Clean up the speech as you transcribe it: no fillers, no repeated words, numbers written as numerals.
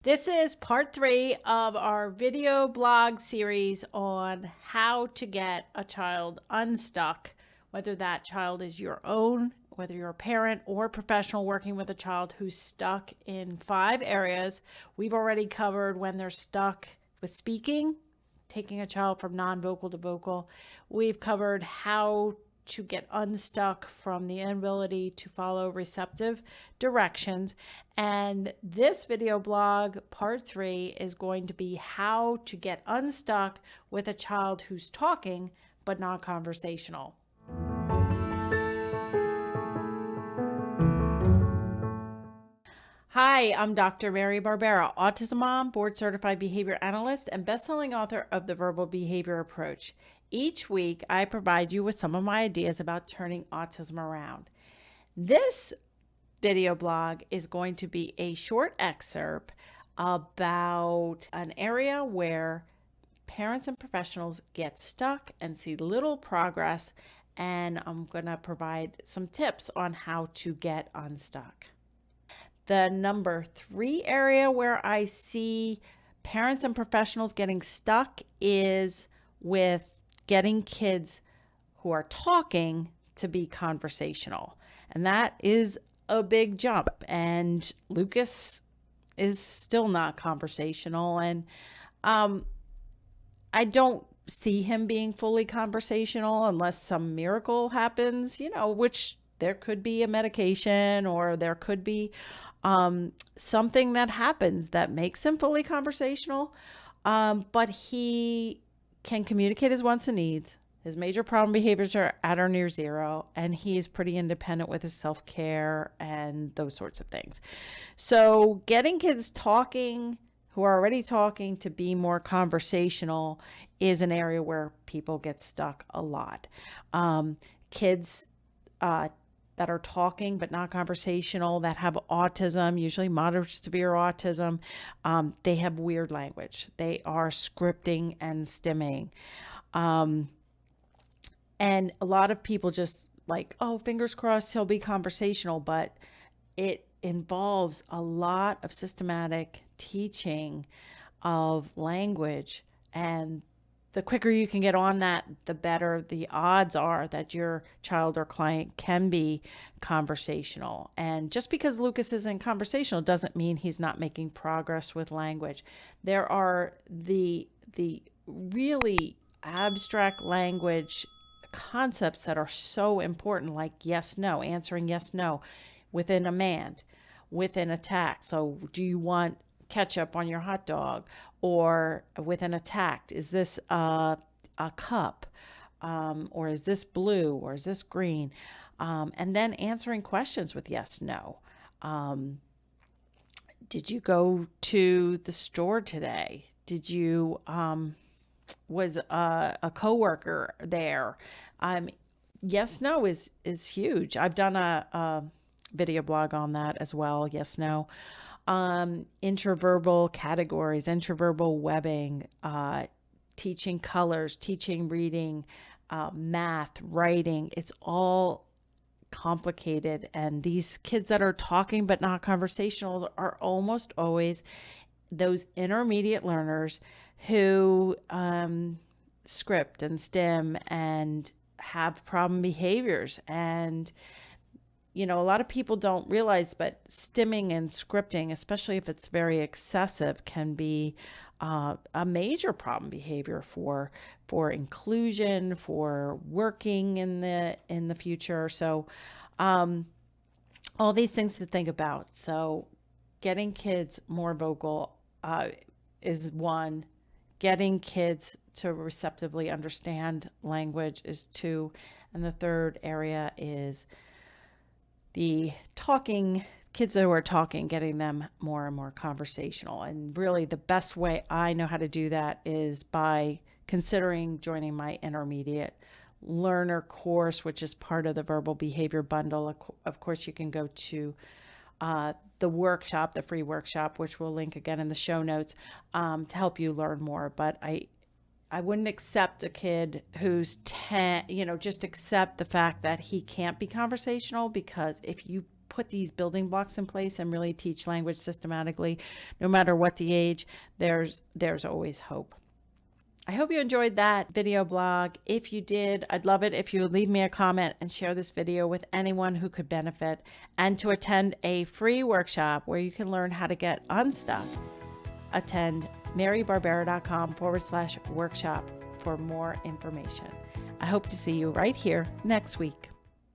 This is part 3 of our video blog series on how to get a child unstuck, whether that child is your own, whether you're a parent or professional working with a child who's stuck in 5 areas. We've already covered when they're stuck with speaking, taking a child from non-vocal to vocal. We've covered how to get unstuck from the inability to follow receptive directions. And this video blog, part 3, is going to be how to get unstuck with a child who's talking but not conversational. Hi, I'm Dr. Mary Barbera, autism mom, board certified behavior analyst, and best-selling author of The Verbal Behavior Approach. Each week, I provide you with some of my ideas about turning autism around. This video blog is going to be a short excerpt about an area where parents and professionals get stuck and see little progress, and I'm going to provide some tips on how to get unstuck. The number 3 area where I see parents and professionals getting stuck is with getting kids who are talking to be conversational. And that is a big jump. And Lucas is still not conversational. And I don't see him being fully conversational unless some miracle happens, which there could be a medication or there could be something that happens that makes him fully conversational. But he can communicate his wants and needs. His major problem behaviors are at or near zero, and he's pretty independent with his self-care and those sorts of things. So getting kids talking who are already talking to be more conversational is an area where people get stuck a lot. Kids that are talking but not conversational, that have autism, usually moderate to severe autism, they have weird language. They are scripting and stimming. And a lot of people just like, oh, fingers crossed he'll be conversational, but it involves a lot of systematic teaching of language, and the quicker you can get on that, the better the odds are that your child or client can be conversational. And just because Lucas isn't conversational doesn't mean he's not making progress with language. There are the really abstract language concepts that are so important, like yes, no, answering yes, no, within a command, within a tact. So do you want ketchup on your hot dog? Or within a tact, is this a cup? Or is this blue? Or is this green? And then answering questions with yes, no. Did you go to the store today? Did you, was a coworker there? Yes, no is huge. I've done a video blog on that as well. Yes, no. Interverbal categories, interverbal webbing, teaching colors, teaching reading, math, writing. It's all complicated. And these kids that are talking but not conversational are almost always those intermediate learners who script and stim and have problem behaviors. And a lot of people don't realize, but stimming and scripting, especially if it's very excessive, can be a major problem behavior for inclusion, for working in the future. So all these things to think about. So getting kids more vocal is one. Getting kids to receptively understand language is 2. And the third area is the talking, kids who are talking, getting them more and more conversational. And really the best way I know how to do that is by considering joining my intermediate learner course, which is part of the Verbal Behavior Bundle. Of course, you can go to the workshop, the free workshop, which we'll link again in the show notes, to help you learn more. But I wouldn't accept a kid who's 10, just accept the fact that he can't be conversational, because if you put these building blocks in place and really teach language systematically, no matter what the age, there's always hope. I hope you enjoyed that video blog. If you did, I'd love it if you would leave me a comment and share this video with anyone who could benefit, and to attend a free workshop where you can learn how to get unstuck. Attend marybarbera.com/workshop for more information. I hope to see you right here next week.